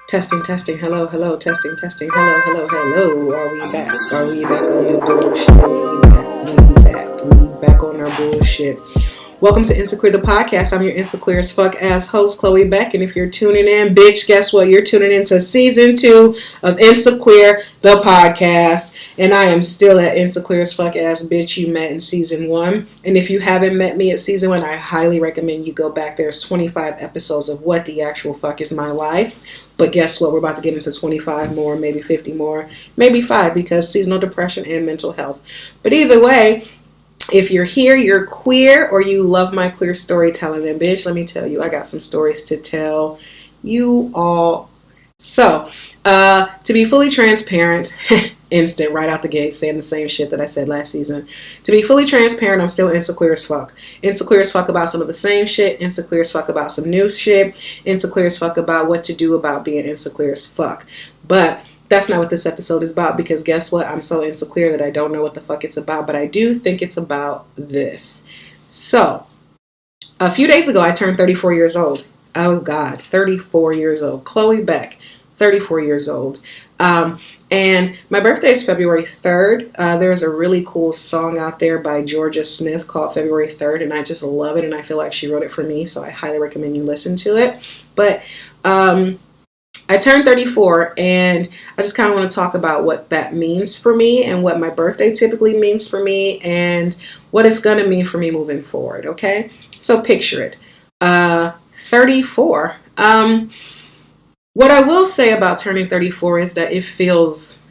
Testing, testing, hello, hello, testing, testing, hello, hello, hello. Are we back? Are we back on the bullshit? We back on our bullshit. Welcome to Insequeer the podcast. I'm your Insequeer as fuck ass host, Chloe Beck. And if you're tuning in, bitch, guess what? You're tuning into season 2 of Insequeer the podcast. And I am still at Insequeer as fuck ass bitch you met in season 1. And if you haven't met me at season 1, I highly recommend you go back. There's 25 episodes of what the actual fuck is my life. But guess what? We're about to get into 25 more, maybe 50 more, maybe 5 because seasonal depression and mental health. But either way, if you're here, you're queer, or you love my queer storytelling, and bitch, let me tell you, I got some stories to tell you all. So, to be fully transparent, instant, right out the gate, saying the same shit that I said last season. To be fully transparent, I'm still insecure as fuck. Insecure as fuck about some of the same shit, insecure as fuck about some new shit, insecure as fuck about what to do about being insecure as fuck. But that's not what this episode is about, because guess what? I'm so insecure that I don't know what the fuck it's about, but I do think it's about this. So, a few days ago, I turned 34 years old. Oh God, 34 years old. Chloe Beck, 34 years old. And my birthday is February 3rd. There's a really cool song out there by Georgia Smith called February 3rd, and I just love it, and I feel like she wrote it for me, so I highly recommend you listen to it. But, I turned 34, and I just kind of want to talk about what that means for me and what my birthday typically means for me and what it's going to mean for me moving forward, okay? So picture it. 34. What I will say about turning 34 is that it feels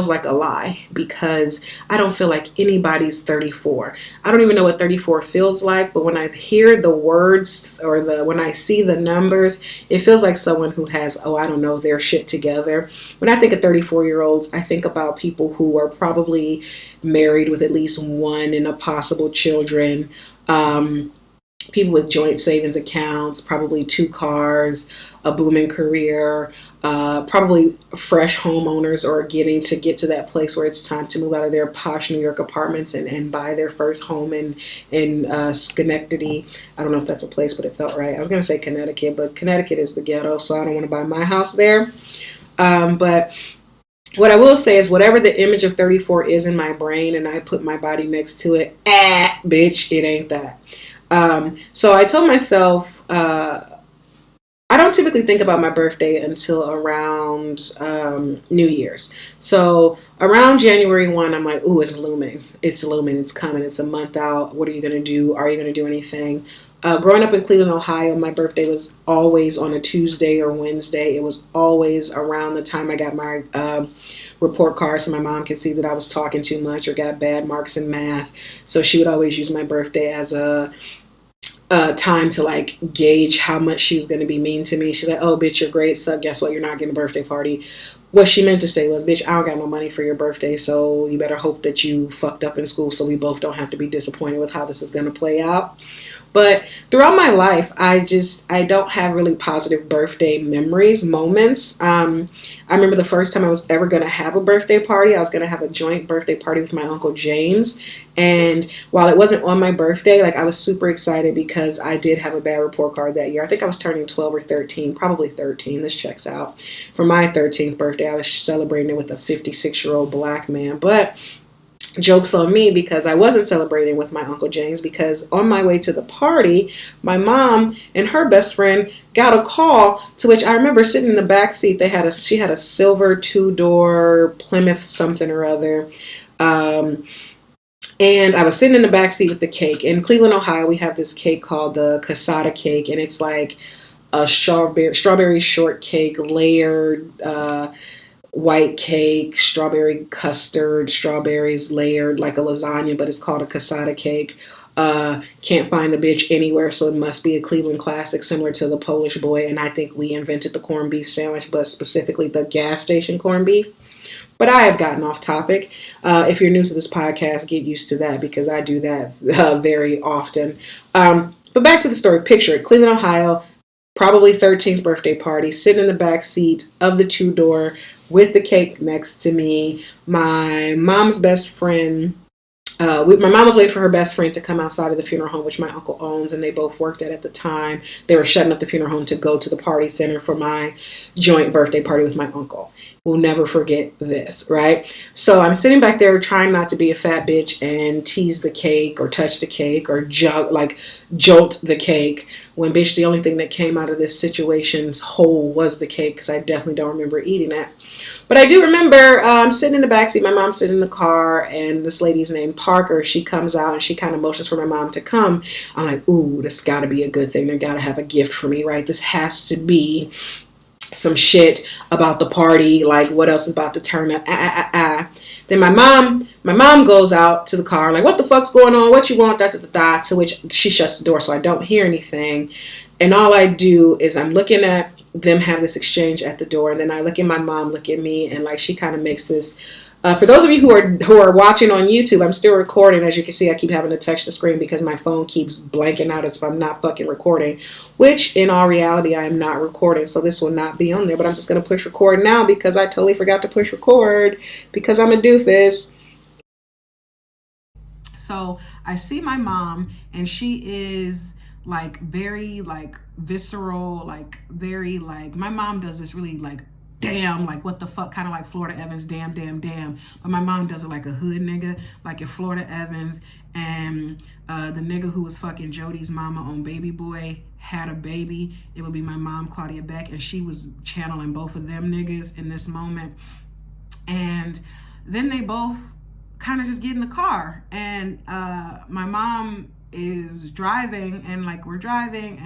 like a lie, because I don't feel like anybody's 34. I don't even know what 34 feels like, but when I hear the words or when I see the numbers, it feels like someone who has, their shit together. When I think of 34-year-olds, I think about people who are probably married with at least one and a possible children, people with joint savings accounts, probably 2 cars, a booming career, probably fresh homeowners, or getting to get to that place where it's time to move out of their posh New York apartments and buy their first home in Schenectady. I don't know if that's a place, but it felt right. I was going to say Connecticut, but Connecticut is the ghetto, so I don't want to buy my house there. But what I will say is, whatever the image of 34 is in my brain, and I put my body next to it, bitch, it ain't that. So I told myself, I don't typically think about my birthday until around New Year's. So around January 1, I'm like, ooh, it's looming. It's looming. It's coming. It's a month out. What are you going to do? Are you going to do anything? Growing up in Cleveland, Ohio, my birthday was always on a Tuesday or Wednesday. It was always around the time I got my report card, so my mom could see that I was talking too much or got bad marks in math. So she would always use my birthday as a time to like gauge how much she was going to be mean to me. She's like, oh, bitch, your grades suck. Guess what? You're not getting a birthday party. What she meant to say was, bitch, I don't got no money for your birthday, so you better hope that you fucked up in school so we both don't have to be disappointed with how this is going to play out. But throughout my life, I don't have really positive birthday memories, moments. I remember the first time I was ever going to have a birthday party. I was going to have a joint birthday party with my Uncle James. And while it wasn't on my birthday, like, I was super excited because I did have a bad report card that year. I think I was turning 12 or 13, probably 13. This checks out. For my 13th birthday, I was celebrating it with a 56-year-old black man. But joke's on me, because I wasn't celebrating with my Uncle James, because on my way to the party, my mom and her best friend got a call, to which I remember sitting in the back seat. She had a silver 2-door Plymouth something or other. And I was sitting in the back seat with the cake. In Cleveland, Ohio, we have this cake called the cassata cake, and it's like a strawberry shortcake, layered, white cake, strawberry custard, strawberries layered like a lasagna, but it's called a cassata cake. Can't find the bitch anywhere, so it must be a Cleveland classic, similar to the Polish boy. And I think we invented the corned beef sandwich, but specifically the gas station corned beef. But I have gotten off topic. If you're new to this podcast, get used to that, because I do that very often. But back to the story. Picture it. Cleveland, Ohio, probably 13th birthday party, sitting in the back seat of the 2-door with the cake next to me. My mom's best friend My mom was waiting for her best friend to come outside of the funeral home, which my uncle owns, and they both worked at the time. They were shutting up the funeral home to go to the party center for my joint birthday party with my uncle. We'll never forget this, right? So I'm sitting back there trying not to be a fat bitch and tease the cake or touch the cake or jolt the cake, when bitch, the only thing that came out of this situation's whole was the cake, because I definitely don't remember eating it. But I do remember I'm sitting in the backseat, my mom's sitting in the car, and this lady's named Parker. She comes out and she kind of motions for my mom to come. I'm like, ooh, this got to be a good thing. They got to have a gift for me, right? This has to be some shit about the party. Like, what else is about to turn up? Then my mom goes out to the car, like, what the fuck's going on? What you want? To which she shuts the door so I don't hear anything. And all I do is I'm looking at them have this exchange at the door, and then I look at my mom, look at me, and like she kind of makes this. For those of you who are watching on YouTube, I'm still recording. As you can see, I keep having to touch the screen because my phone keeps blanking out as if I'm not fucking recording, which in all reality I am not recording, so this will not be on there. But I'm just gonna push record now because I totally forgot to push record because I'm a doofus. So I see my mom, and she is like very like visceral, like very like, my mom does this really like, damn, like what the fuck, kind of like Florida Evans, damn. But my mom does it like a hood nigga. Like if Florida Evans and the nigga who was fucking Jody's mama on Baby Boy had a baby, it would be my mom, Claudia Beck, and she was channeling both of them niggas in this moment. And then they both kind of just get in the car, and my mom is driving, and like we're driving,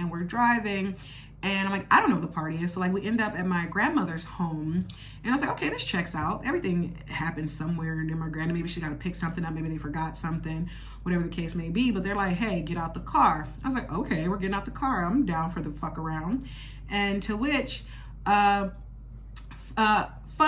and I'm like, I don't know what the party is. So like we end up at my grandmother's home, and I was like, okay, this checks out. Everything happens somewhere near my grandma. Maybe she got to pick something up. Maybe they forgot something, whatever the case may be. But they're like, hey, get out the car. I was like, okay, we're getting out the car. I'm down for the fuck around. And to which, fun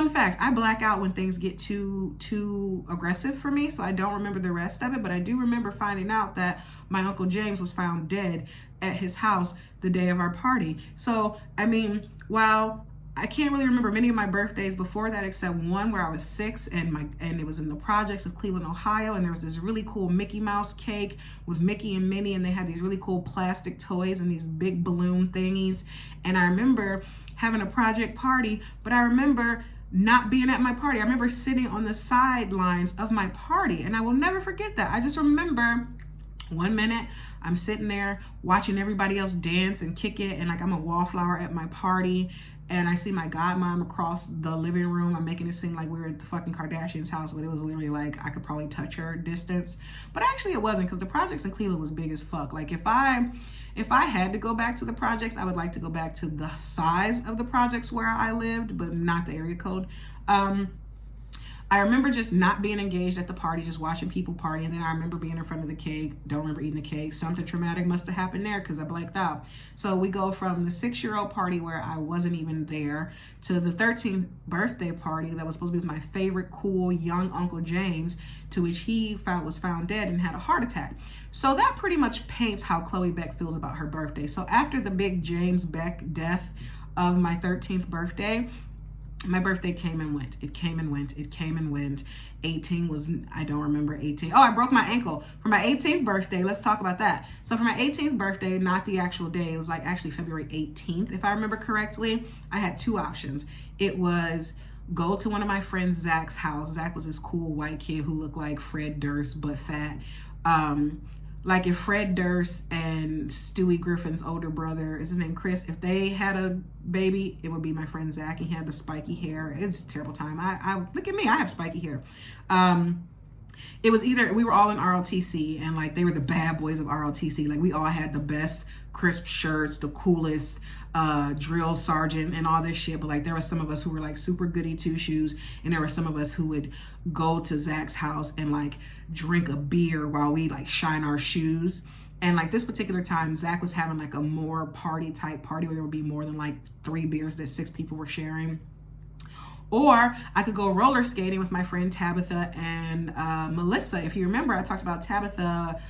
fact, I black out when things get too aggressive for me, so I don't remember the rest of it, but I do remember finding out that my Uncle James was found dead at his house the day of our party. So, I mean, while I can't really remember many of my birthdays before that except one where I was 6, and it was in the projects of Cleveland, Ohio, and there was this really cool Mickey Mouse cake with Mickey and Minnie, and they had these really cool plastic toys and these big balloon thingies, and I remember having a project party, but I remember not being at my party. I remember sitting on the sidelines of my party, and I will never forget that. I just remember one minute I'm sitting there watching everybody else dance and kick it, and like I'm a wallflower at my party, and I see my godmom across the living room. I'm making it seem like we were at the fucking Kardashians' house, but it was literally like I could probably touch her distance. But actually it wasn't, because the projects in Cleveland was big as fuck. Like if I had to go back to the projects, I would like to go back to the size of the projects where I lived, but not the area code. I remember just not being engaged at the party, just watching people party. And then I remember being in front of the cake. Don't remember eating the cake. Something traumatic must have happened there because I blanked out. So we go from the 6-year-old party where I wasn't even there to the 13th birthday party that was supposed to be with my favorite cool young Uncle James, to which he was found dead and had a heart attack. So that pretty much paints how Chloe Beck feels about her birthday. So after the big James Beck death of my 13th birthday, my birthday came and went. It came and went. It came and went. 18 was, I don't remember 18. Oh, I broke my ankle for my 18th birthday. Let's talk about that. So for my 18th birthday, not the actual day, it was like actually February 18th, if I remember correctly, I had 2 options. It was go to one of my friends, Zach's house. Zach was this cool white kid who looked like Fred Durst, but fat. Like if Fred Durst and Stewie Griffin's older brother, is his name Chris, if they had a baby, it would be my friend Zach. He had the spiky hair. It's a terrible time. I look at me, I have spiky hair. It was either, we were all in ROTC, and like they were the bad boys of ROTC. Like we all had the best crisp shirts, the coolest drill sergeant and all this shit. But like there were some of us who were like super goody two shoes, and there were some of us who would go to Zach's house and like drink a beer while we like shine our shoes. And like this particular time, Zach was having like a more party type party where there would be more than like 3 beers that 6 people were sharing. Or I could go roller skating with my friend Tabitha and Melissa. If you remember, I talked about Tabitha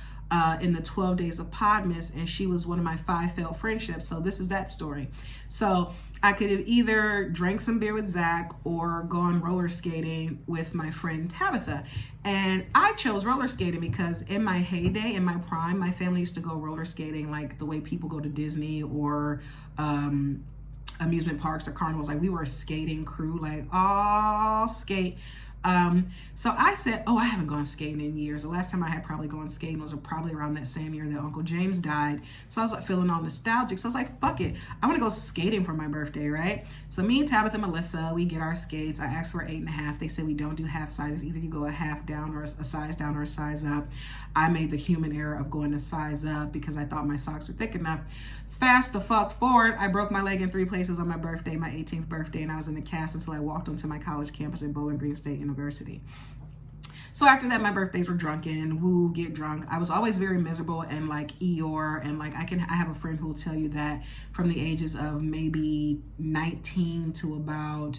in the 12 Days of Podmas, and she was one of my 5 failed friendships. So this is that story. So I could have either drank some beer with Zach or gone roller skating with my friend Tabitha. And I chose roller skating because in my heyday, in my prime, my family used to go roller skating like the way people go to Disney or amusement parks or carnivals. Like we were a skating crew, like all skate. So I said, oh, I haven't gone skating in years. The last time I had probably gone skating was probably around that same year that Uncle James died. So I was like feeling all nostalgic. So I was like, fuck it. I want to go skating for my birthday, right? So me and Tabitha and Melissa, we get our skates. I asked for 8.5. They said we don't do half sizes. Either you go a half down or a size down or a size up. I made the human error of going a size up because I thought my socks were thick enough. Fast the fuck forward, I broke my leg in 3 places on my birthday, my 18th birthday, and I was in a cast until I walked onto my college campus at Bowling Green State University. So after that, my birthdays were drunken, woo, get drunk. I was always very miserable and like Eeyore, and like I have a friend who will tell you that from the ages of maybe 19 to about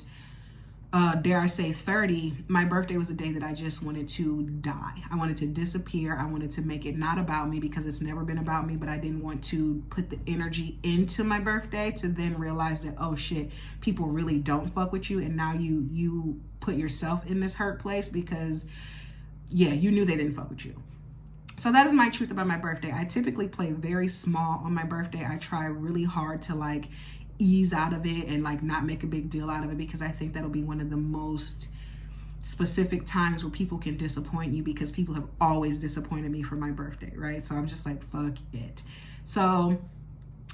dare I say 30, my birthday was the day that I just wanted to die. I wanted to disappear. I wanted to make it not about me because it's never been about me, but I didn't want to put the energy into my birthday to then realize that, oh shit, people really don't fuck with you. And now you put yourself in this hurt place because yeah, you knew they didn't fuck with you. So that is my truth about my birthday. I typically play very small on my birthday. I try really hard to like ease out of it and like not make a big deal out of it because I think that'll be one of the most specific times where people can disappoint you because people have always disappointed me for my birthday, right? So I'm just like, fuck it. So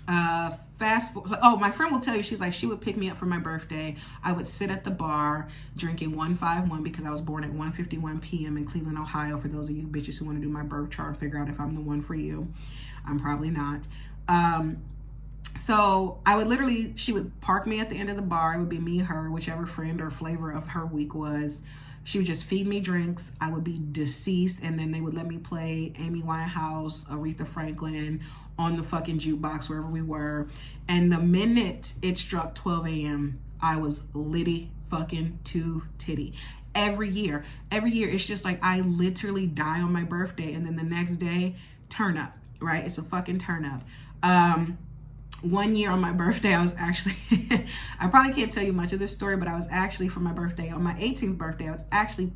fast forward. Oh, my friend will tell you, she's like, she would pick me up for my birthday. I would sit at the bar drinking 151 because I was born at 1:51 p.m. in Cleveland, Ohio. For those of you bitches who want to do my birth chart and figure out if I'm the one for you, I'm probably not. So I would literally, she would park me at the end of the bar. It would be me, her, whichever friend or flavor of her week was. She would just feed me drinks. I would be deceased. And then they would let me play Amy Winehouse, Aretha Franklin on the fucking jukebox wherever we were. And the minute it struck 12 a.m., I was litty fucking to titty. Every year, it's just like I literally die on my birthday. And then the next day, turn up, right? It's a fucking turn up. One year on my birthday, I was actually, I probably can't tell you much of this story, but I was actually, for my birthday, on my 18th birthday, I was actually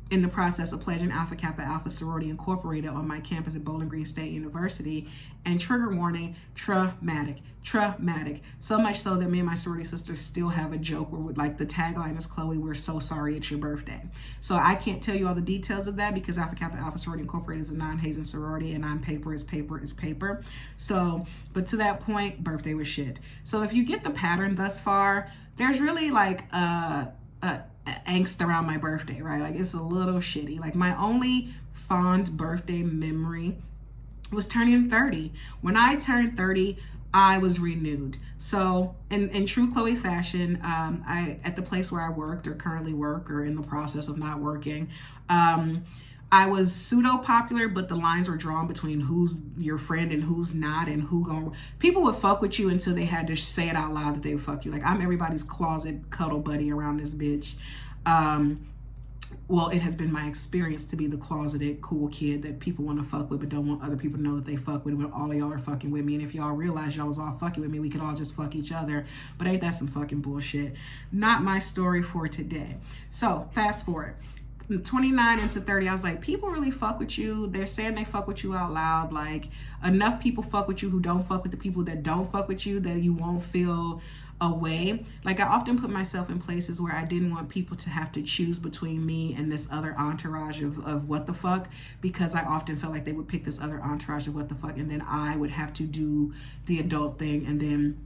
in the process of pledging Alpha Kappa Alpha Sorority Incorporated on my campus at Bowling Green State University. And trigger warning, traumatic. So much so that me and my sorority sisters still have a joke where like the tagline is, Chloe, we're so sorry it's your birthday. So I can't tell you all the details of that because Alpha Kappa Alpha Sorority Incorporated is a non-hazing sorority and on paper is paper. So, but to that point, birthday was shit. So if you get the pattern thus far, there's really like angst around my birthday, right? Like it's a little shitty. Like my only fond birthday memory was turning 30. When I turned 30, I was renewed. So in true Chloe fashion, I at the place where I worked or currently work or in the process of not working, I was pseudo popular, but the lines were drawn between who's your friend and who's not, and people would fuck with you until they had to say it out loud that they would fuck you. Like I'm everybody's closet cuddle buddy around this bitch. Well, it has been my experience to be the closeted cool kid that people want to fuck with but don't want other people to know that they fuck with when all of y'all are fucking with me. And if y'all realize y'all was all fucking with me, we could all just fuck each other. But ain't that some fucking bullshit? Not my story for today. So fast forward. 29 into 30, I was like, people really fuck with you. They're saying they fuck with you out loud. Like enough people fuck with you who don't fuck with the people that don't fuck with you that you won't feel away. Like I often put myself in places where I didn't want people to have to choose between me and this other entourage of what the fuck, because I often felt like they would pick this other entourage of what the fuck and then I would have to do the adult thing and then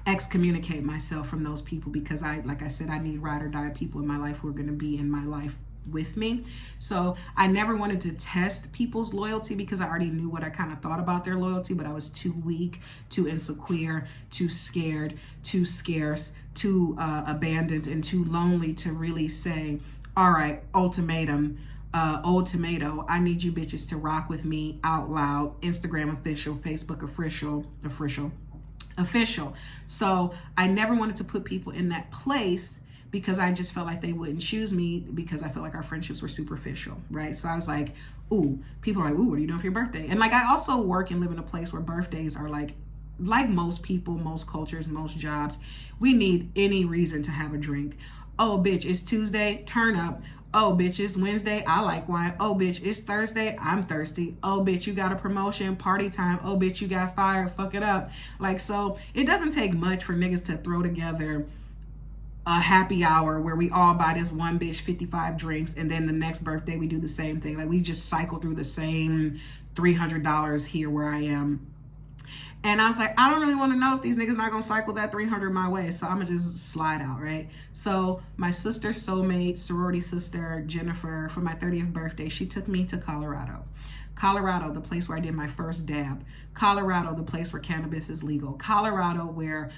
excommunicate myself from those people because like I said, I need ride or die people in my life who are going to be in my life with me. So I never wanted to test people's loyalty because I already knew what I kind of thought about their loyalty, but I was too weak, too insecure, too scared, too scarce, too abandoned, and too lonely to really say, all right, ultimatum, old tomato, I need you bitches to rock with me out loud, Instagram official, Facebook official. So I never wanted to put people in that place because I just felt like they wouldn't choose me because I felt like our friendships were superficial, right? So I was like, ooh, people are like, ooh, what are you doing for your birthday? And like, I also work and live in a place where birthdays are like like most people, most cultures, most jobs, we need any reason to have a drink. Oh, bitch, it's Tuesday, turn up. Oh, bitch, it's Wednesday, I like wine. Oh, bitch, it's Thursday, I'm thirsty. Oh, bitch, you got a promotion, party time. Oh, bitch, you got fired, fuck it up. Like, so it doesn't take much for niggas to throw together a happy hour where we all buy this one bitch 55 drinks, and then the next birthday we do the same thing. Like, we just cycle through the same $300 here where I am. And I was like, I don't really want to know if these niggas not gonna cycle that 300 my way, so I'm gonna just slide out, right? So my sister, soulmate, sorority sister, Jennifer, for my 30th birthday, she took me to Colorado. Colorado, the place where I did my first dab. Colorado, the place where cannabis is legal. Colorado, where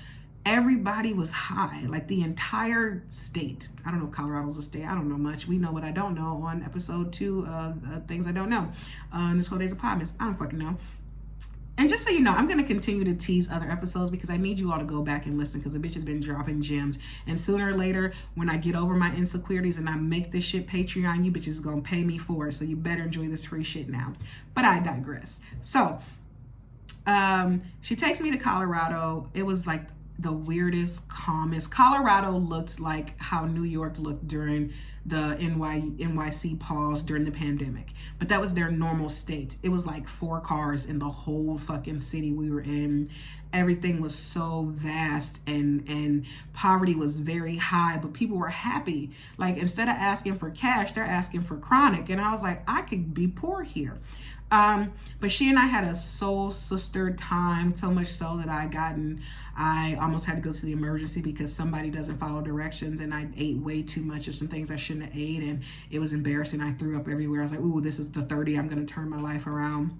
everybody was high, like the entire state. I don't know if Colorado's a state. I don't know much. We know what I don't know on episode 2 of Things I Don't Know. The 12 Days of Podmas. I don't fucking know. And just so you know, I'm going to continue to tease other episodes because I need you all to go back and listen, because the bitch has been dropping gems. And sooner or later, when I get over my insecurities and I make this shit Patreon, you bitches going to pay me for it. So you better enjoy this free shit now. But I digress. So she takes me to Colorado. It was like the weirdest, calmest. Colorado looked like how New York looked during the NYC pause during the pandemic. But that was their normal state. It was like 4 cars in the whole fucking city we were in. Everything was so vast, and poverty was very high, but people were happy. Like, instead of asking for cash, they're asking for chronic. And I was like, I could be poor here. But she and I had a soul sister time, so much so that I almost had to go to the emergency because somebody doesn't follow directions, and I ate way too much of some things I shouldn't have ate, and it was embarrassing. I threw up everywhere. I was like, ooh, this is the 30. I'm going to turn my life around.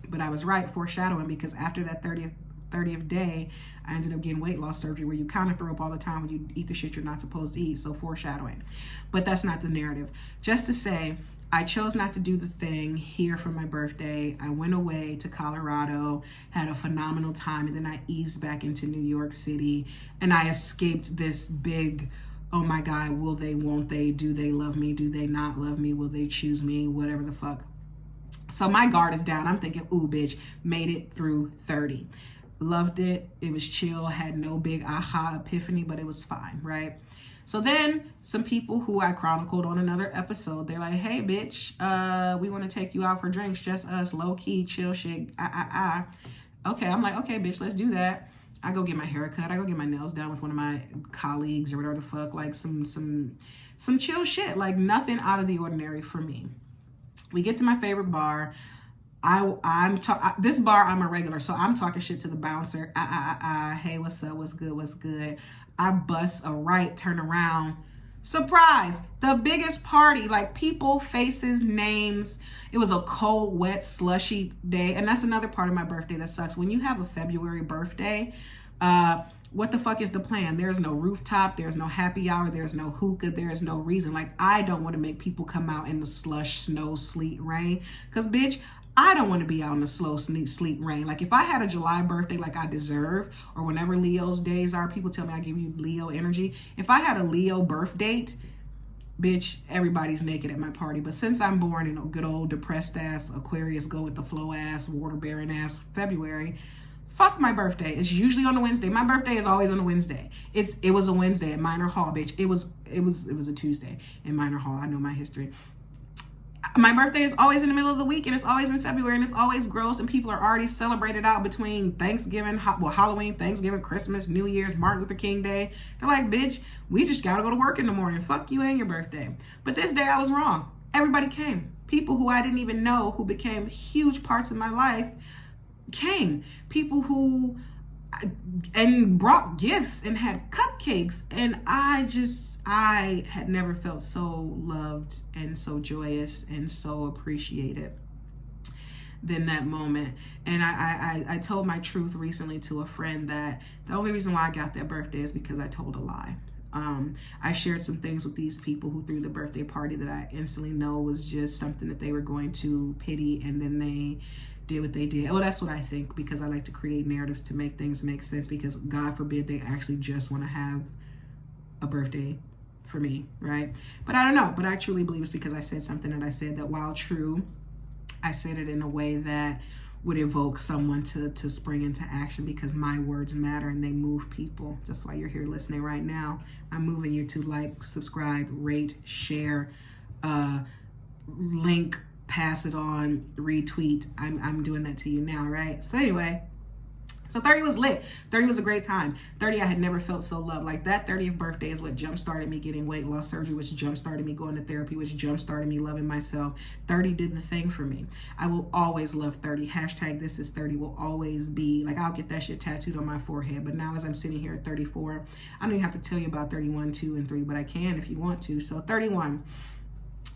But I was right, foreshadowing, because after that 30th day, I ended up getting weight loss surgery, where you kind of throw up all the time when you eat the shit you're not supposed to eat. So foreshadowing. But that's not the narrative. Just to say, I chose not to do the thing here for my birthday. I went away to Colorado, had a phenomenal time, and then I eased back into New York City, and I escaped this big, oh my God, will they, won't they, do they love me, do they not love me, will they choose me, whatever the fuck. So my guard is down. I'm thinking, ooh, bitch, made it through 30. Loved it. It was chill. Had no big aha epiphany, but it was fine, right? So then some people who I chronicled on another episode, they're like, hey, bitch, we want to take you out for drinks. Just us, low key, chill shit. Okay, I'm like, okay, bitch, let's do that. I go get my hair cut. I go get my nails done with one of my colleagues or whatever the fuck, like some chill shit, like nothing out of the ordinary for me. We get to my favorite bar. This bar, I'm a regular, so I'm talking shit to the bouncer. Hey, what's up? What's good? What's good? I bust a right, turn around. Surprise! The biggest party, like people, faces, names. It was a cold, wet, slushy day. And that's another part of my birthday that sucks. When you have a February birthday, what the fuck is the plan? There's no rooftop, there's no happy hour, there's no hookah, there's no reason. Like, I don't want to make people come out in the slush, snow, sleet, rain. Because, bitch, I don't want to be out in the slow, sleet, rain. Like, if I had a July birthday like I deserve, or whenever Leo's days are, people tell me I give you Leo energy. If I had a Leo birth date, bitch, everybody's naked at my party. But since I'm born in a good old depressed ass, Aquarius, go with the flow ass, water bearing ass February, fuck my birthday. It's usually on a Wednesday. My birthday is always on a Wednesday. It was a Wednesday at Minor Hall, bitch. It was a Tuesday in Minor Hall. I know my history. My birthday is always in the middle of the week, and it's always in February, and it's always gross, and people are already celebrated out between Thanksgiving, Halloween, Thanksgiving, Christmas, New Year's, Martin Luther King Day. They're like, bitch, we just gotta go to work in the morning. Fuck you and your birthday. But this day I was wrong. Everybody came. People who I didn't even know, who became huge parts of my life, came. People who and brought gifts and had cupcakes, and I had never felt so loved and so joyous and so appreciated than that moment. And I told my truth recently to a friend that the only reason why I got that birthday is because I told a lie. I shared some things with these people who threw the birthday party that I instantly know was just something that they were going to pity, and then they did what they did. Oh, that's what I think, because I like to create narratives to make things make sense, because God forbid they actually just want to have a birthday for me, right? But I don't know. But I truly believe it's because I said something that I said that, while true, I said it in a way that would evoke someone to spring into action, because my words matter and they move people. That's why you're here listening right now. I'm moving you to like, subscribe, rate, share, link, pass it on, retweet. I'm doing that to you now, right? So anyway, so 30 was lit. 30 was a great time. 30, I had never felt so loved. Like, that 30th birthday is what jump-started me getting weight loss surgery, which jump-started me going to therapy, which jump-started me loving myself. 30 did the thing for me. I will always love 30. Hashtag this is 30 will always be, like, I'll get that shit tattooed on my forehead. But now as I'm sitting here at 34, I don't even have to tell you about 31, 2, and 3, but I can if you want to. So 31.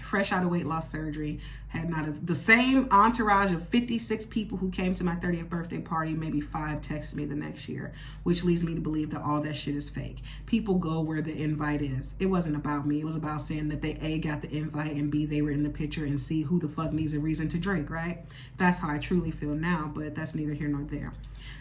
Fresh out of weight loss surgery, had not the same entourage of 56 people who came to my 30th birthday party. Maybe 5 texted me the next year, which leads me to believe that all that shit is fake. People go where the invite is. It wasn't about me. It was about saying that they A, got the invite, and B, they were in the picture, and C, who the fuck needs a reason to drink, right? That's how I truly feel now, but that's neither here nor there.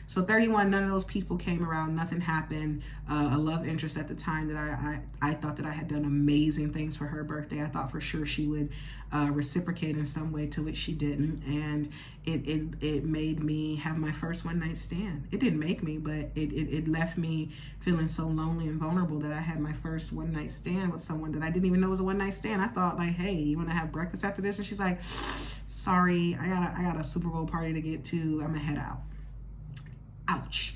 So 31, none of those people came around. Nothing happened. A love interest at the time that I thought that I had done amazing things for her birthday. I thought for sure she would reciprocate in some way, to which she didn't. And it made me have my first one night stand. It didn't make me, but it left me feeling so lonely and vulnerable that I had my first one night stand with someone that I didn't even know was a one night stand. I thought like, hey, you want to have breakfast after this? And she's like, sorry, I got a Super Bowl party to get to. I'm gonna head out. Ouch.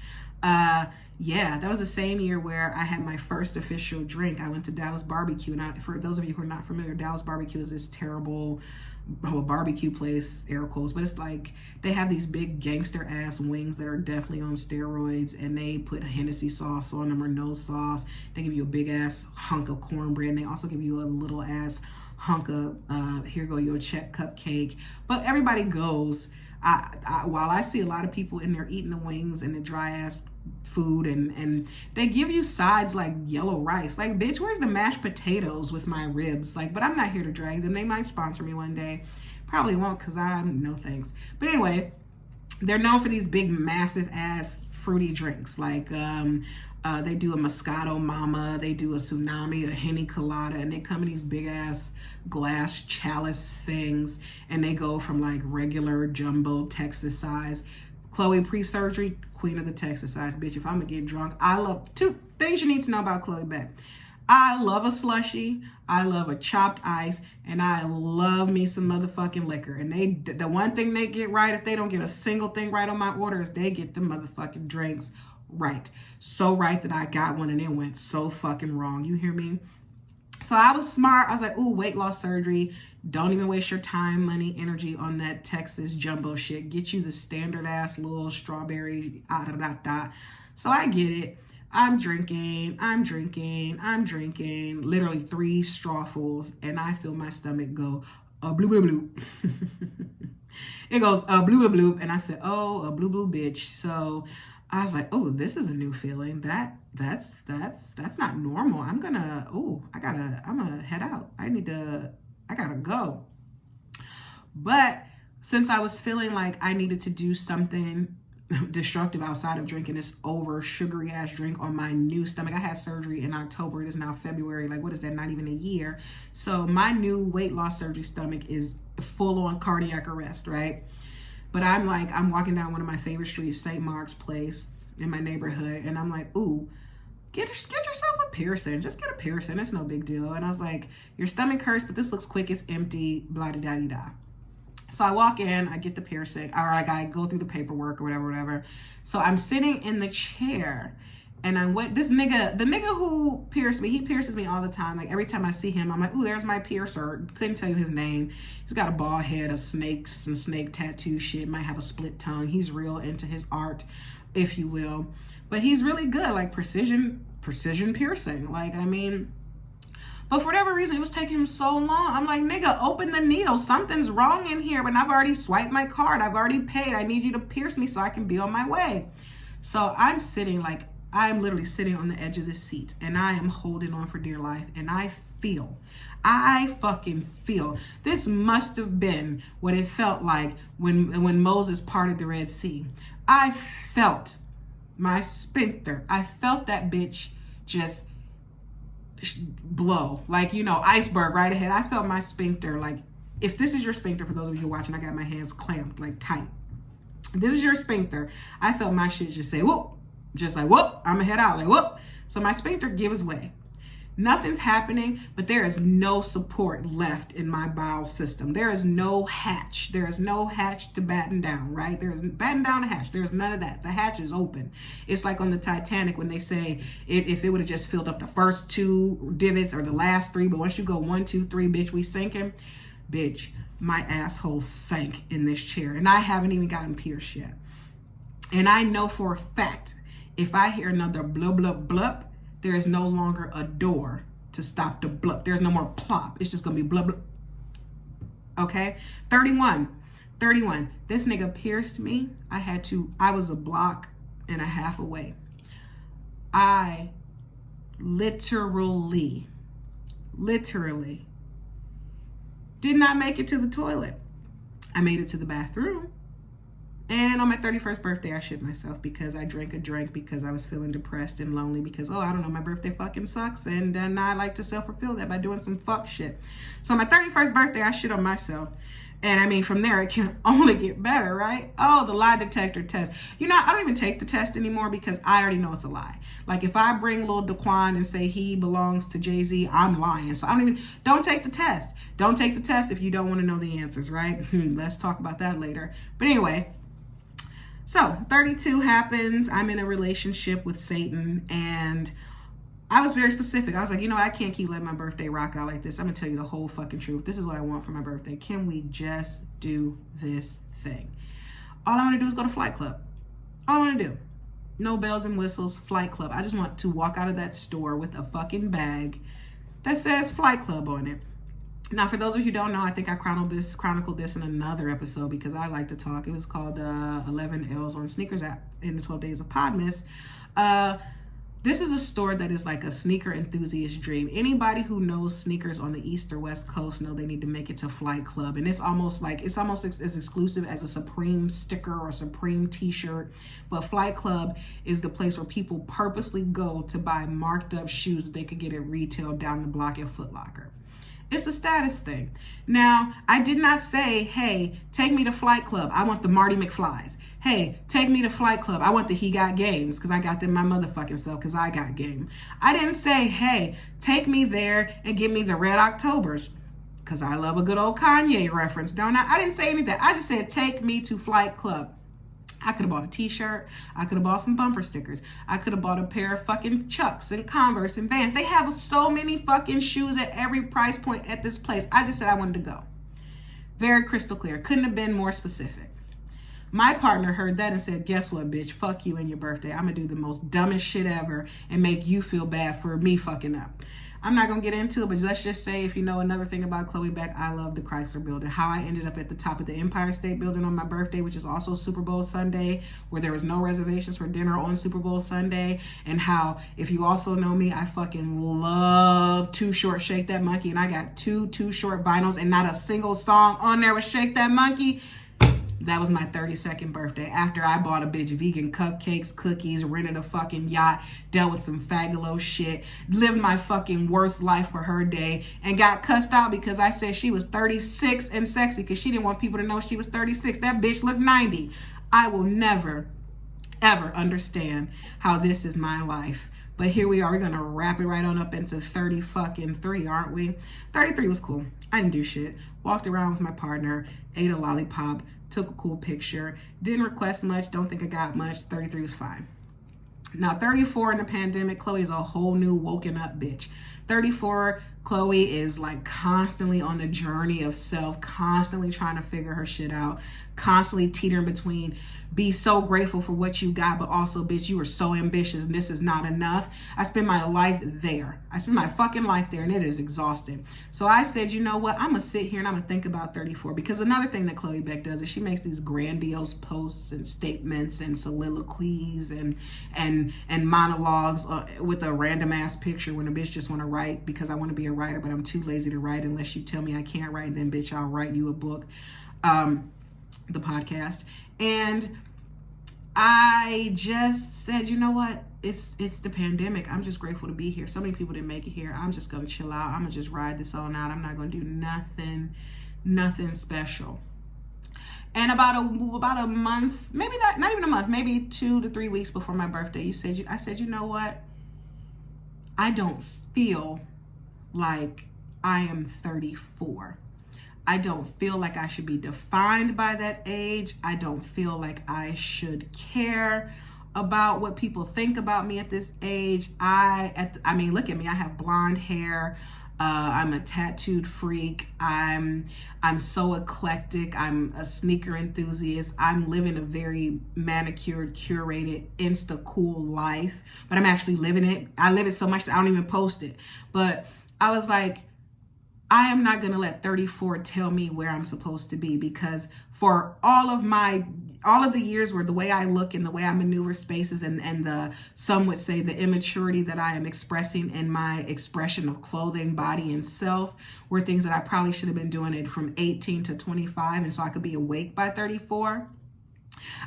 Yeah, that was the same year where I had my first official drink. I went to Dallas Barbecue, and for those of you who are not familiar, Dallas Barbecue is this terrible barbecue place, air quotes, but it's like they have these big gangster ass wings that are definitely on steroids, and they put Hennessy sauce on them or no sauce. They give you a big ass hunk of cornbread, and they also give you a little ass hunk of here go your check cupcake. But everybody goes. While I see a lot of people in there eating the wings and the dry ass food, and they give you sides like yellow rice. Like, bitch, where's the mashed potatoes with my ribs? Like, but I'm not here to drag them. They might sponsor me one day. Probably won't, because I'm no thanks. But anyway, they're known for these big massive ass fruity drinks. Like they do a Moscato Mama, they do a Tsunami, a Henny Colada, and they come in these big ass glass chalice things, and they go from like regular jumbo Texas size. Chloe pre-surgery, queen of the Texas size, bitch. If I'm gonna get drunk, I love 2 things you need to know about Chloe Beck. I love a slushie, I love a chopped ice, and I love me some motherfucking liquor. And the one thing they get right, if they don't get a single thing right on my order, is they get the motherfucking drinks right. So right that I got one and it went so fucking wrong. You hear me? So I was smart. I was like, ooh, weight loss surgery. Don't even waste your time, money, energy on that Texas jumbo shit. Get you the standard ass little strawberry, So I get it. I'm drinking, literally 3 strawfuls, and I feel my stomach go, blue, blue, blue. It goes, blue, blue, blue. And I said, oh, a blue, blue bitch. So I was like, oh, this is a new feeling. That's not normal. I'm gonna head out. I gotta go. But since I was feeling like I needed to do something destructive outside of drinking this over sugary ass drink on my new stomach. I had surgery in October. It is now February. Like, what is that? Not even a year. So my new weight loss surgery stomach is full on cardiac arrest, right? But I'm walking down one of my favorite streets, St. Mark's Place in my neighborhood. And I'm like, ooh, get yourself a piercing. Just get a piercing. It's no big deal. And I was like, your stomach hurts, but this looks quick. It's empty, blah, da, da, da, da. So I walk in, I get the piercing, or like I go through the paperwork or whatever. So I'm sitting in the chair, and the nigga who pierced me, he pierces me all the time. Like every time I see him, I'm like, ooh, there's my piercer. Couldn't tell you his name. He's got a bald head of snakes and snake tattoo shit. Might have a split tongue. He's real into his art, if you will. But he's really good, like precision piercing. Like, I mean, but for whatever reason, it was taking him so long. I'm like, nigga, open the needle. Something's wrong in here, but I've already swiped my card. I've already paid. I need you to pierce me so I can be on my way. So I'm literally sitting on the edge of the seat, and I am holding on for dear life. And I fucking feel. This must have been what it felt like when Moses parted the Red Sea. I felt my sphincter. I felt that bitch just blow, like, you know, iceberg right ahead. I felt my sphincter, like, if this is your sphincter, for those of you watching, I got my hands clamped like tight. This is your sphincter. I felt my shit just say, whoop, just like, whoop, I'm gonna head out, like, whoop. So my sphincter gives way. Nothing's happening, but there is no support left in my bowel system. There is no hatch. There is no hatch to batten down, right? There is batten down a hatch. There's none of that. The hatch is open. It's like on the Titanic when they say if it would have just filled up the first 2 divots or the last 3, but once you go 1, 2, 3, bitch, we sinking. Bitch, my asshole sank in this chair, and I haven't even gotten pierced yet. And I know for a fact, if I hear another blub, blub, blub, there is no longer a door to stop the blub. There's no more plop. It's just going to be blub, blub. Okay? 31. This nigga pierced me. I was a block and a half away. I literally did not make it to the toilet. I made it to the bathroom. And on my 31st birthday, I shit myself because I drank a drink because I was feeling depressed and lonely because, I don't know, my birthday fucking sucks. And I like to self-fulfill that by doing some fuck shit. So on my 31st birthday, I shit on myself. And I mean, from there, it can only get better, right? Oh, the lie detector test. I don't even take the test anymore because I already know it's a lie. Like if I bring Lil Daquan and say he belongs to Jay-Z, I'm lying. So don't take the test. Don't take the test if you don't want to know the answers, right? Let's talk about that later. But anyway, so 32 happens. I'm in a relationship with Satan, and I was very specific. I was like, I can't keep letting my birthday rock out like this. I'm gonna tell you the whole fucking truth. This is what I want for my birthday. Can we just do this thing? All I want to do is go to Flight Club. All I want to do. No bells and whistles, Flight Club. I just want to walk out of that store with a fucking bag that says Flight Club on it. Now, for those of you who don't know, I think I chronicled this in another episode because I like to talk. It was called 11 L's on Sneakers app in the 12 Days of Podmas. This is a store that is like a sneaker enthusiast dream. Anybody who knows sneakers on the East or West Coast know they need to make it to Flight Club. And it's almost as exclusive as a Supreme sticker or Supreme t-shirt. But Flight Club is the place where people purposely go to buy marked up shoes that they could get at retail down the block at Foot Locker. It's a status thing. Now, I did not say, hey, take me to Flight Club. I want the Marty McFlys. Hey, take me to Flight Club. I want the He Got Games because I got them my motherfucking self because I got game. I didn't say, hey, take me there and give me the Red Octobers because I love a good old Kanye reference, don't I? I didn't say anything. I just said, take me to Flight Club. I could have bought a t-shirt. I could have bought some bumper stickers. I could have bought a pair of fucking Chucks and Converse and Vans. They have so many fucking shoes at every price point at this place. I just said I wanted to go. Very crystal clear. Couldn't have been more specific. My partner heard that and said, guess what, bitch? Fuck you and your birthday. I'm going to do the most dumbest shit ever and make you feel bad for me fucking up. I'm not going to get into it, but let's just say if you know another thing about Chloe Beck, I love the Chrysler Building. How I ended up at the top of the Empire State Building on my birthday, which is also Super Bowl Sunday, where there was no reservations for dinner on Super Bowl Sunday. And how, if you also know me, I fucking love Too Short, Shake That Monkey. And I got two Too Short vinyls and not a single song on there with Shake That Monkey. That was my 32nd birthday after I bought a bitch vegan cupcakes, cookies, rented a fucking yacht, dealt with some fagalo shit, lived my fucking worst life for her day, and got cussed out because I said she was 36 and sexy because she didn't want people to know she was 36. That bitch looked 90. I will never, ever understand how this is my life. But here we are. We're going to wrap it right on up into 30 fucking 3, aren't we? 33 was cool. I didn't do shit. Walked around with my partner, ate a lollipop, took a cool picture, didn't request much, don't think I got much. 33 was fine. Now 34 in the pandemic, Chloe is a whole new woken up bitch. 34, Chloe is like constantly on the journey of self, constantly trying to figure her shit out, constantly teetering between be so grateful for what you got, but also, bitch, you are so ambitious and this is not enough. I spend my life there. I spend my fucking life there and it is exhausting. So I said, you know what? I'm going to sit here and I'm going to think about 34 because another thing that Chloe Beck does is she makes these grandiose posts and statements and soliloquies and monologues with a random ass picture when a bitch just want to write because I want to be a writer, but I'm too lazy to write unless you tell me I can't write, and then bitch, I'll write you a book. The podcast. And I just said, you know what? It's the pandemic. I'm just grateful to be here. So many people didn't make it here. I'm just going to chill out. I'm going to just ride this on out. I'm not going to do nothing special. And about a month, maybe not even a month, maybe 2 to 3 weeks before my birthday, I said, you know what? I don't feel like I am 34. I don't feel like I should be defined by that age. I don't feel like I should care about what people think about me at this age. I mean, look at me. I have blonde hair. I'm a tattooed freak. I'm so eclectic. I'm a sneaker enthusiast. I'm living a very manicured, curated, insta cool life, but I'm actually living it. I live it so much that I don't even post it. But I was like, I am not going to let 34 tell me where I'm supposed to be, because for all of the years where the way I look and the way I maneuver spaces and the, some would say, the immaturity that I am expressing in my expression of clothing, body, and self were things that I probably should have been doing it from 18 to 25. And so I could be awake by 34.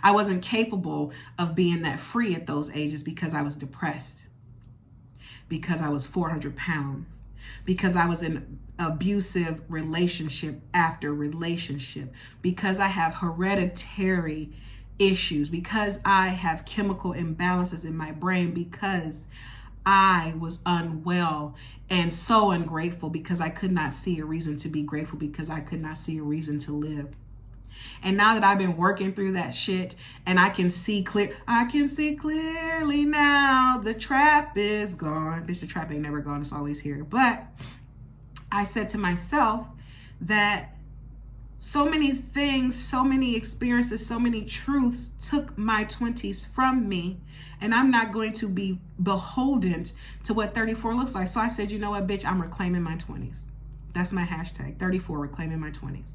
I wasn't capable of being that free at those ages because I was depressed, because I was 400 pounds, because I was in abusive relationship after relationship, because I have hereditary issues, because I have chemical imbalances in my brain, because I was unwell and so ungrateful, because I could not see a reason to be grateful, because I could not see a reason to live. And now that I've been working through that shit and I can see clearly now, the trap is gone. Bitch, the trap ain't never gone. It's always here. But I said to myself that so many things, so many experiences, so many truths took my 20s from me. And I'm not going to be beholden to what 34 looks like. So I said, you know what, bitch, I'm reclaiming my 20s. That's my hashtag, 34, reclaiming my 20s.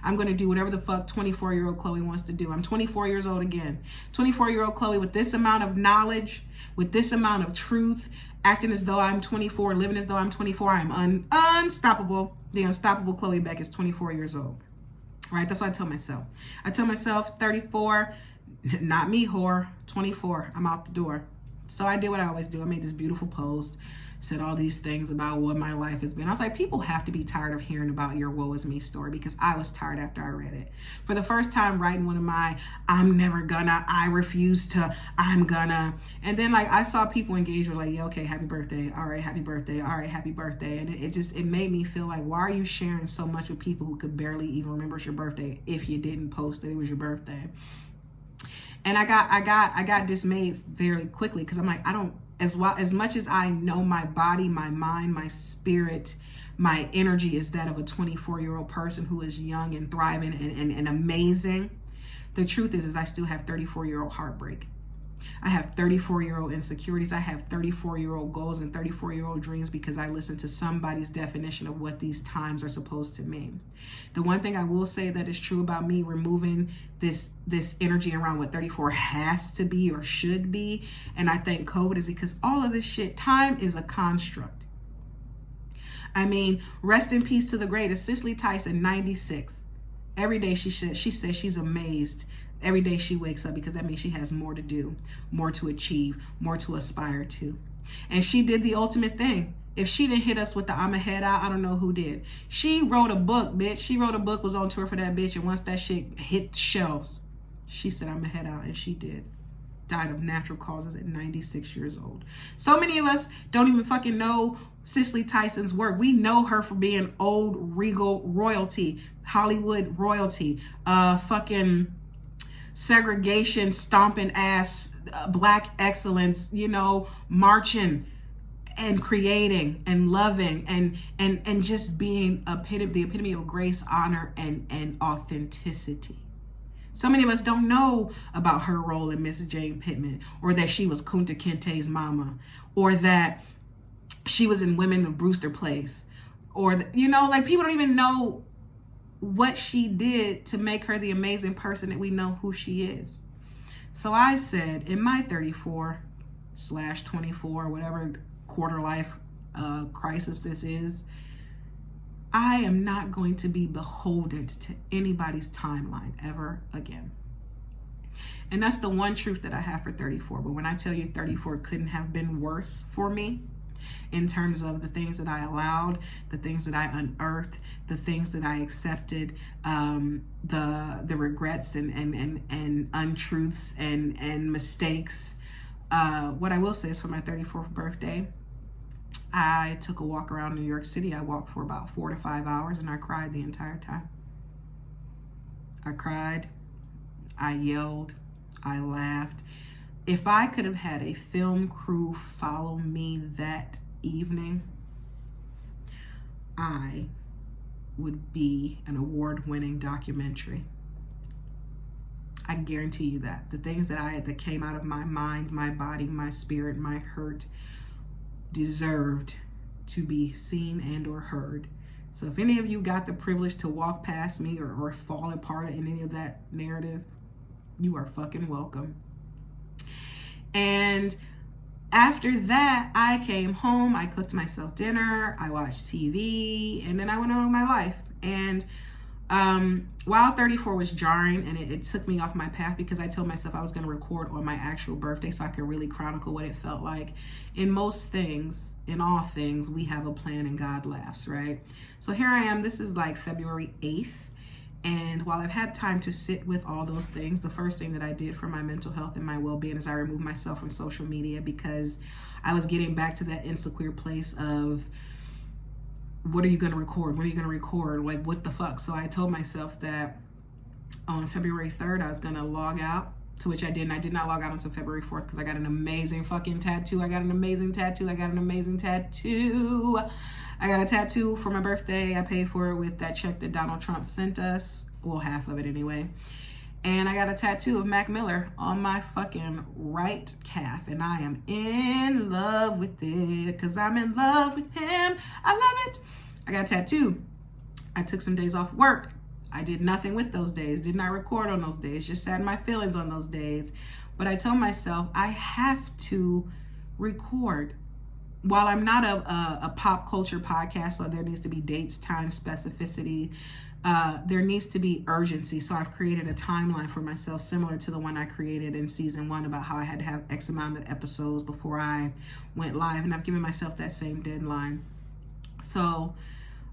I'm going to do whatever the fuck 24-year-old Chloe wants to do. I'm 24 years old again. 24-year-old Chloe with this amount of knowledge, with this amount of truth, acting as though I'm 24, living as though I'm 24. I'm unstoppable. The unstoppable Chloe Beck is 24 years old. Right? That's what I tell myself. I tell myself 34, not me, whore, 24. I'm out the door. So I did what I always do. I made this beautiful post, said all these things about what my life has been. I was like, people have to be tired of hearing about your woe is me story, because I was tired after I read it. For the first time writing one of my, I'm never gonna, I refuse to, I'm gonna. And then like I saw people engage with like, yeah, okay, happy birthday. All right, happy birthday. All right, happy birthday. And it made me feel like, why are you sharing so much with people who could barely even remember it's your birthday if you didn't post that it was your birthday? And I got dismayed very quickly, because I'm like, as much as I know my body, my mind, my spirit, my energy is that of a 24-year-old person who is young and thriving and amazing. The truth is I still have 34-year-old heartbreak. I have 34-year-old insecurities. I have 34-year-old goals and 34-year-old dreams, because I listened to somebody's definition of what these times are supposed to mean. The one thing I will say that is true about me removing this energy around what 34 has to be or should be, and I think COVID, is because all of this shit, time is a construct. I mean, rest in peace to the greatest, Cicely Tyson, 96. Every day she says she's amazed every day she wakes up, because that means she has more to do, more to achieve, more to aspire to. And she did the ultimate thing. If she didn't hit us with the I'ma head out, I don't know who did. She wrote a book, bitch. She wrote a book, was on tour for that bitch, and once that shit hit shelves, she said I'ma head out, and she did. Died of natural causes at 96 years old. So many of us don't even fucking know Cicely Tyson's work. We know her for being old regal royalty, Hollywood royalty, fucking segregation stomping ass, black excellence, you know, marching and creating and loving and just being the epitome of grace, honor, and authenticity. So many of us don't know about her role in Mrs. Jane Pittman, or that she was Kunta Kinte's mama, or that she was in Women of Brewster Place, or you know, like people don't even know what she did to make her the amazing person that we know who she is. So I said, in my 34/24, whatever quarter life crisis this is, I am not going to be beholden to anybody's timeline ever again. And that's the one truth that I have for 34. But when I tell you 34 couldn't have been worse for me, in terms of the things that I allowed, the things that I unearthed, the things that I accepted, the regrets and untruths and mistakes. What I will say is, for my 34th birthday, I took a walk around New York City. I walked for about 4 to 5 hours, and I cried the entire time. I cried, I yelled, I laughed. If I could have had a film crew follow me that evening, I would be an award-winning documentary. I guarantee you that. The things that came out of my mind, my body, my spirit, my hurt deserved to be seen and or heard. So if any of you got the privilege to walk past me or fall apart in any of that narrative, you are fucking welcome. And after that, I came home, I cooked myself dinner, I watched TV, and then I went on with my life. And while 34 was jarring, and it took me off my path, because I told myself I was going to record on my actual birthday so I could really chronicle what it felt like. In most things, in all things, we have a plan and God laughs, right? So here I am. This is like February 8th. And while I've had time to sit with all those things, the first thing that I did for my mental health and my well-being is I removed myself from social media, because I was getting back to that Insequeer place of, what are you going to record? What are you going to record? Like, what the fuck? So I told myself that on February 3rd, I was going to log out, to which I didn't. I did not log out until February 4th, because I got an amazing fucking tattoo. I got an amazing tattoo. I got a tattoo for my birthday. I paid for it with that check that Donald Trump sent us. Well, half of it anyway. And I got a tattoo of Mac Miller on my fucking right calf. And I am in love with it, because I'm in love with him. I love it. I got a tattoo. I took some days off work. I did nothing with those days. Did not record on those days. Just sat in my feelings on those days. But I told myself I have to record. While I'm not a pop culture podcast, so there needs to be dates, time, specificity, there needs to be urgency. So I've created a timeline for myself similar to the one I created in season 1 about how I had to have X amount of episodes before I went live. And I've given myself that same deadline. So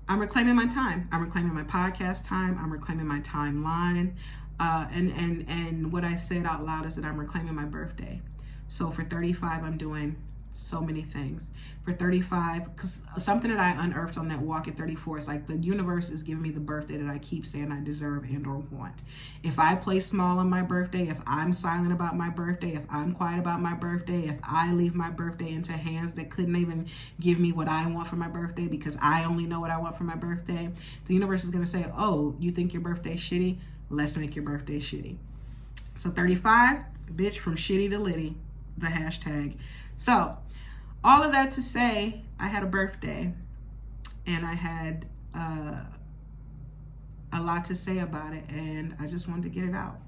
I'm reclaiming my time. I'm reclaiming my podcast time. I'm reclaiming my timeline. And what I said out loud is that I'm reclaiming my birthday. So for 35, I'm doing so many things. For 35, because something that I unearthed on that walk at 34 is like, the universe is giving me the birthday that I keep saying I deserve and or want. If I play small on my birthday, if I'm silent about my birthday, if I'm quiet about my birthday, if I leave my birthday into hands that couldn't even give me what I want for my birthday, because I only know what I want for my birthday, the universe is going to say, oh, you think your birthday's shitty? Let's make your birthday shitty. So 35, bitch, from shitty to litty, the hashtag. So all of that to say, I had a birthday, and I had a lot to say about it, and I just wanted to get it out.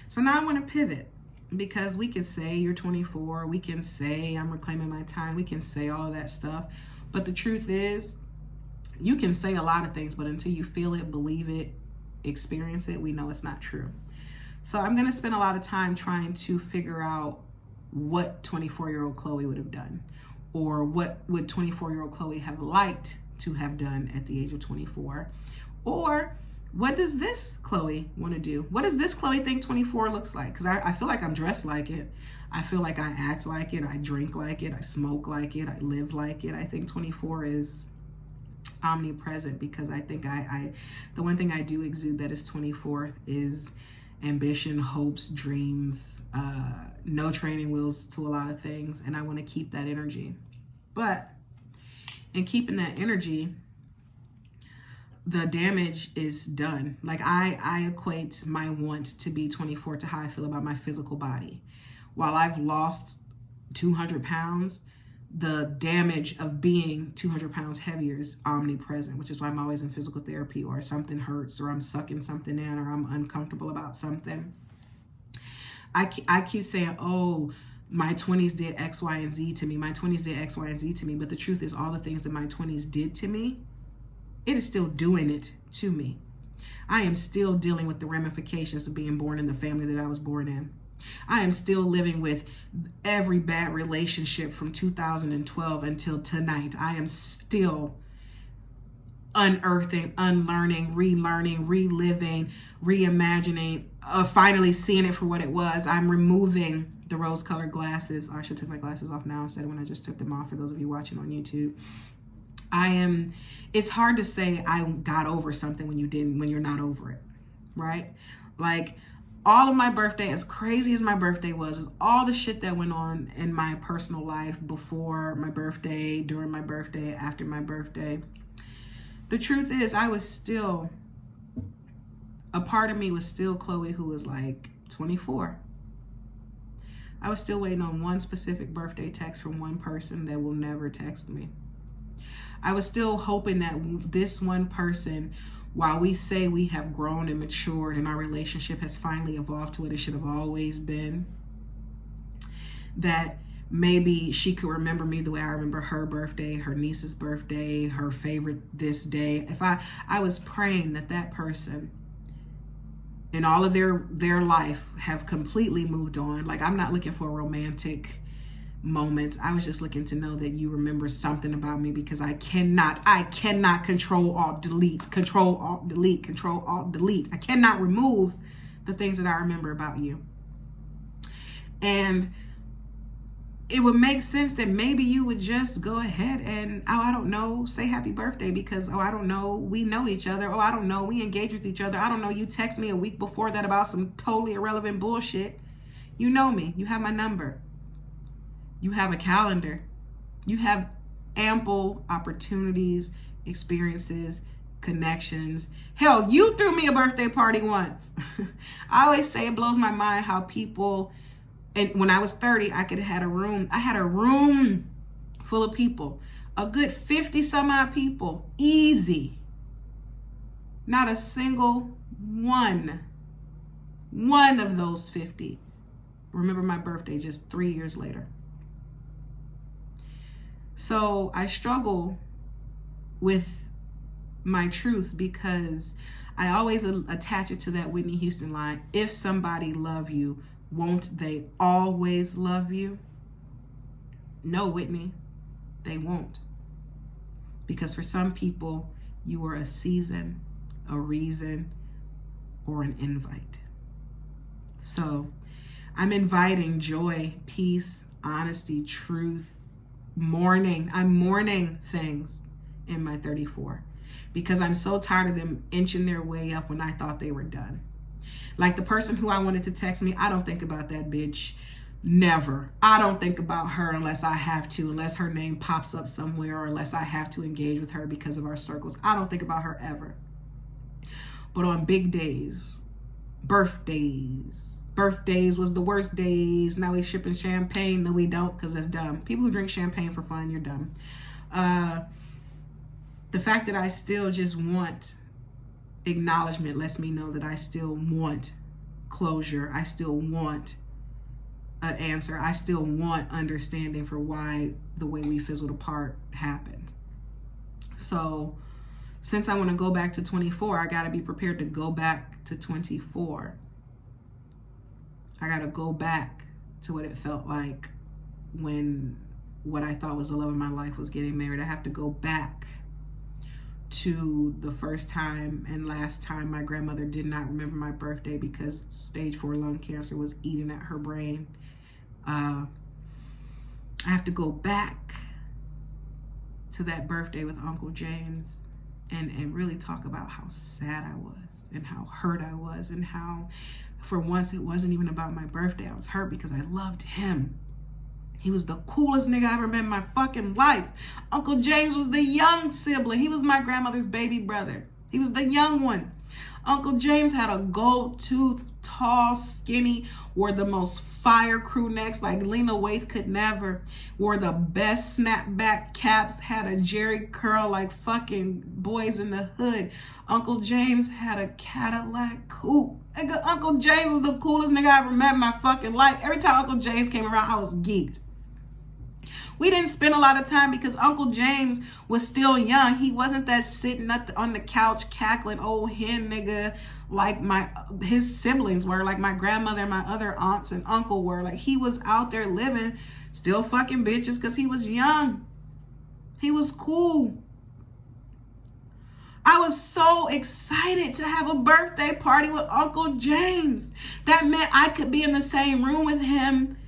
So now I want to pivot, because we can say you're 24, we can say I'm reclaiming my time, we can say all of that stuff, but the truth is, you can say a lot of things, but until you feel it, believe it, experience it, we know it's not true. So I'm going to spend a lot of time trying to figure out what 24-year-old Chloe would have done, or what would 24-year-old Chloe have liked to have done at the age of 24, or what does this Chloe want to do? What does this Chloe think 24 looks like? Because I feel like I'm dressed like it. I feel like I act like it. I drink like it. I smoke like it. I live like it. I think 24 is omnipresent, because I think the one thing I do exude that is 24th is ambition, hopes, dreams, no training wheels to a lot of things, and I want to keep that energy. But in keeping that energy, the damage is done. Like I equate my want to be 24 to how I feel about my physical body. While I've lost 200 pounds, the damage of being 200 pounds heavier is omnipresent, which is why I'm always in physical therapy, or something hurts, or I'm sucking something in, or I'm uncomfortable about something. I keep saying, oh, my 20s did X, Y, and Z to me. My 20s did X, Y, and Z to me. But the truth is, all the things that my 20s did to me, it is still doing it to me. I am still dealing with the ramifications of being born in the family that I was born in. I am still living with every bad relationship from 2012 until tonight. I am still unearthing, unlearning, relearning, reliving, reimagining, finally seeing it for what it was. I'm removing the rose-colored glasses. I should take my glasses off now instead of when I just took them off, for those of you watching on YouTube. It's hard to say I got over something when you're not over it, right? Like, all of my birthday, as crazy as my birthday was, is all the shit that went on in my personal life before my birthday, during my birthday, after my birthday. The truth is, a part of me was still Chloe, who was like 24. I was still waiting on one specific birthday text from one person that will never text me. I was still hoping that this one person, while we say we have grown and matured and our relationship has finally evolved to what it should have always been, that maybe she could remember me the way I remember her birthday, her niece's birthday, her favorite this day. If I was praying that person in all of their life have completely moved on. Like, I'm not looking for a romantic moment. I was just looking to know that you remember something about me, because I cannot control alt delete. I cannot remove the things that I remember about you. And it would make sense that maybe you would just go ahead and, I don't know, say happy birthday, because, I don't know, we know each other. I don't know, we engage with each other. I don't know, you text me a week before that about some totally irrelevant bullshit. You know me. You have my number. You have a calendar. You have ample opportunities, experiences, connections. Hell, you threw me a birthday party once. I always say it blows my mind how people, and when I was 30, I had a room full of people, a good 50 some odd people, easy. Not a single one of those 50 remember my birthday just 3 years later. So I struggle with my truth, because I always attach it to that Whitney Houston line. If somebody love you, won't they always love you? No, Whitney, they won't. Because for some people, you are a season, a reason, or an invite. So I'm inviting joy, peace, honesty, truth, mourning. I'm mourning things in my 34, because I'm so tired of them inching their way up when I thought they were done. Like the person who I wanted to text me, I don't think about that bitch. Never. I don't think about her unless I have to, unless her name pops up somewhere, or unless I have to engage with her because of our circles. I don't think about her ever. But on big days, birthdays was the worst days. Now we shipping champagne. No, we don't, because that's dumb. People who drink champagne for fun, you're dumb. The fact that I still just want acknowledgement lets me know that I still want closure. I still want an answer. I still want understanding for why the way we fizzled apart happened. So since I want to go back to 24, I got to be prepared to go back to 24. I got to go back to what it felt like when what I thought was the love of my life was getting married. I have to go back to the first time and last time my grandmother did not remember my birthday because stage 4 lung cancer was eating at her brain. I have to go back to that birthday with Uncle James and really talk about how sad I was and how hurt I was, and how for once it wasn't even about my birthday. I was hurt because I loved him. He was the coolest nigga I ever met in my fucking life. Uncle James was the young sibling. He was my grandmother's baby brother. He was the young one. Uncle James had a gold tooth, tall, skinny, wore the most fire crew necks like Lena Waithe could never, wore the best snapback caps, had a Jerry curl like fucking Boys in the Hood. Uncle James had a Cadillac coupe. Uncle James was the coolest nigga I ever met in my fucking life. Every time Uncle James came around, I was geeked. We didn't spend a lot of time because Uncle James was still young. He wasn't that sitting on the couch cackling old hen nigga like his siblings were, like my grandmother and my other aunts and uncle were. Like, he was out there living, still fucking bitches because he was young. He was cool. I was so excited to have a birthday party with Uncle James. That meant I could be in the same room with him,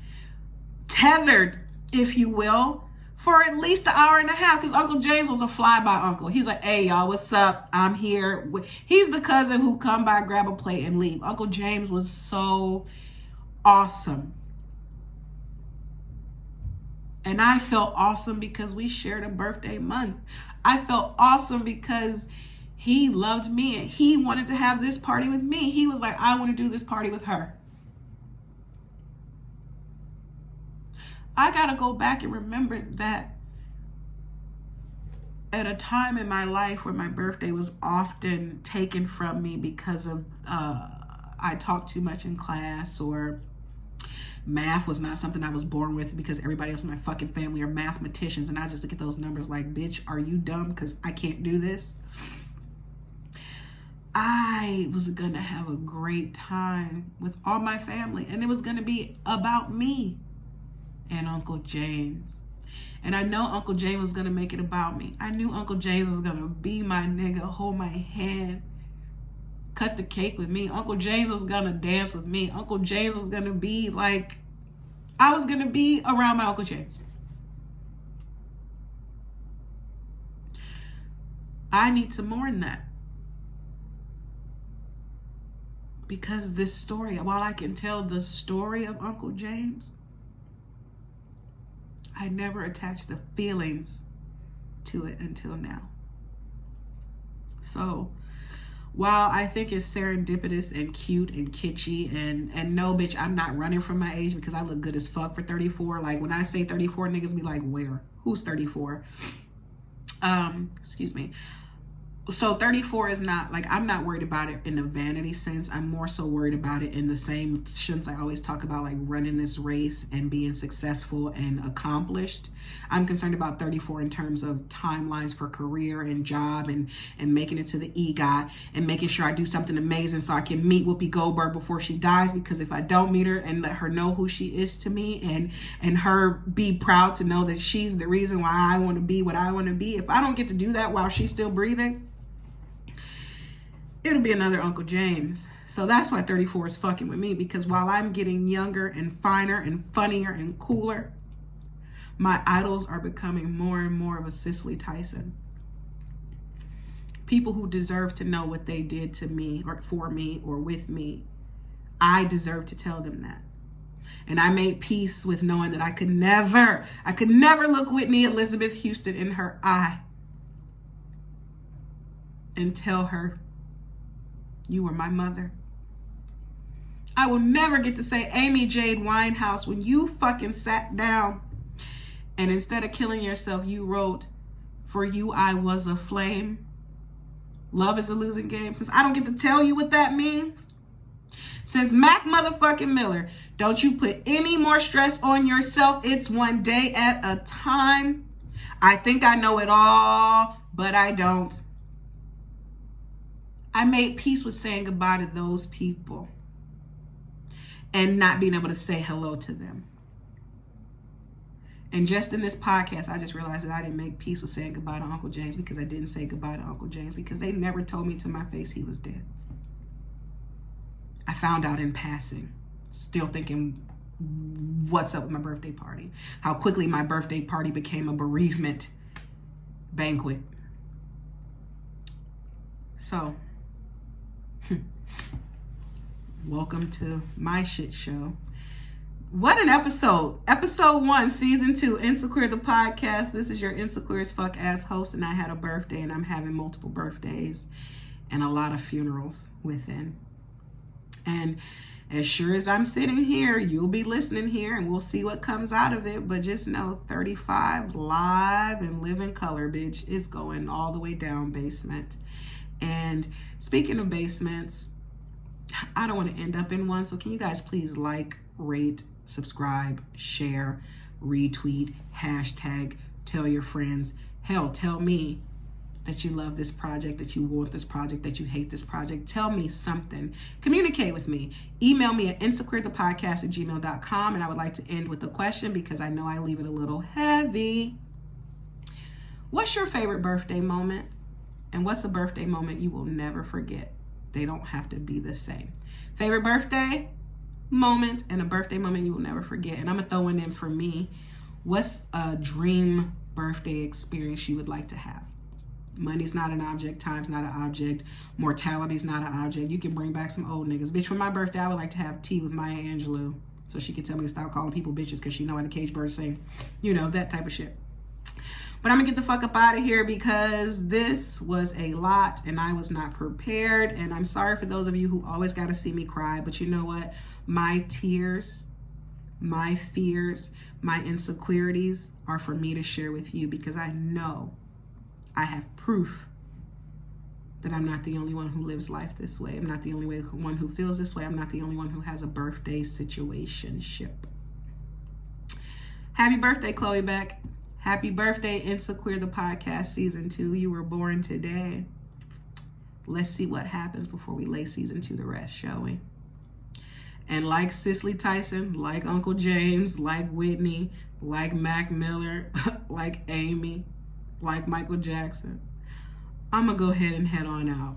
tethered, if you will, for at least an hour and a half, because Uncle James was a fly-by uncle. He's like, hey, y'all, what's up? I'm here. He's the cousin who come by, grab a plate, and leave. Uncle James was so awesome. And I felt awesome because we shared a birthday month. I felt awesome because he loved me and he wanted to have this party with me. He was like, I want to do this party with her. I got to go back and remember that at a time in my life where my birthday was often taken from me because of I talked too much in class, or math was not something I was born with because everybody else in my fucking family are mathematicians, and I just look at those numbers like, bitch, are you dumb? Because I can't do this. I was gonna have a great time with all my family, and it was gonna be about me and Uncle James. And I know Uncle James was gonna make it about me. I knew Uncle James was gonna be my nigga, hold my hand, cut the cake with me. Uncle James was gonna dance with me. Uncle James was gonna be like, I was gonna be around my Uncle James. I need to mourn that. Because this story, while I can tell the story of Uncle James, I never attached the feelings to it until now. So, while I think it's serendipitous and cute and kitschy, and no, bitch, I'm not running from my age because I look good as fuck for 34. Like, when I say 34, niggas be like, where? Who's 34? Excuse me. So 34 is not, like, I'm not worried about it in the vanity sense. I'm more so worried about it in the same sense I always talk about, like running this race and being successful and accomplished. I'm concerned about 34 in terms of timelines for career and job and making it to the EGOT and making sure I do something amazing so I can meet Whoopi Goldberg before she dies, because if I don't meet her and let her know who she is to me and her be proud to know that she's the reason why I want to be what I want to be, if I don't get to do that while she's still breathing, it'll be another Uncle James. So that's why 34 is fucking with me, because while I'm getting younger and finer and funnier and cooler, my idols are becoming more and more of a Cicely Tyson. People who deserve to know what they did to me or for me or with me. I deserve to tell them that. And I made peace with knowing that I could never look Whitney Elizabeth Houston in her eye and tell her, you were my mother. I will never get to say, Amy Jade Winehouse, when you fucking sat down and instead of killing yourself, you wrote, for you I was a flame. Love is a losing game. Since I don't get to tell you what that means, since Mac motherfucking Miller, don't you put any more stress on yourself. It's one day at a time. I think I know it all, but I don't. I made peace with saying goodbye to those people and not being able to say hello to them. And just in this podcast, I just realized that I didn't make peace with saying goodbye to Uncle James because I didn't say goodbye to Uncle James because they never told me to my face he was dead. I found out in passing, still thinking, what's up with my birthday party? How quickly my birthday party became a bereavement banquet. So, welcome to my shit show. What an episode. Episode 1, season 2, Insequeer the podcast. This is your Insequeer as fuck ass host, and I had a birthday, and I'm having multiple birthdays and a lot of funerals within. And as sure as I'm sitting here, you'll be listening here, and we'll see what comes out of it. But just know 35 live and live in color, bitch. It's going all the way down, basement. And speaking of basements, I don't want to end up in one. So can you guys please like, rate, subscribe, share, retweet, hashtag, tell your friends. Hell, tell me that you love this project, that you want this project, that you hate this project. Tell me something. Communicate with me. Email me at insequeerthepodcast@gmail.com. And I would like to end with a question because I know I leave it a little heavy. What's your favorite birthday moment? And what's a birthday moment you will never forget? They don't have to be the same. Favorite birthday moment and a birthday moment you will never forget. And I'm going to throw one in for me. What's a dream birthday experience you would like to have? Money's not an object. Time's not an object. Mortality's not an object. You can bring back some old niggas. Bitch, for my birthday, I would like to have tea with Maya Angelou so she could tell me to stop calling people bitches because she know how the cage birds sing. You know, that type of shit. But I'm going to get the fuck up out of here because this was a lot and I was not prepared. And I'm sorry for those of you who always got to see me cry. But you know what? My tears, my fears, my insecurities are for me to share with you because I know I have proof that I'm not the only one who lives life this way. I'm not the only one who feels this way. I'm not the only one who has a birthday situationship. Happy birthday, Chloe Beck. Happy birthday, Insequeer the Podcast Season 2. You were born today. Let's see what happens before we lay Season 2 to rest, shall we? And like Cicely Tyson, like Uncle James, like Whitney, like Mac Miller, like Amy, like Michael Jackson, I'm going to go ahead and head on out.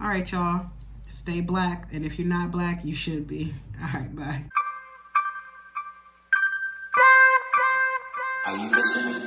All right, y'all. Stay black. And if you're not black, you should be. All right, bye. Are you listening?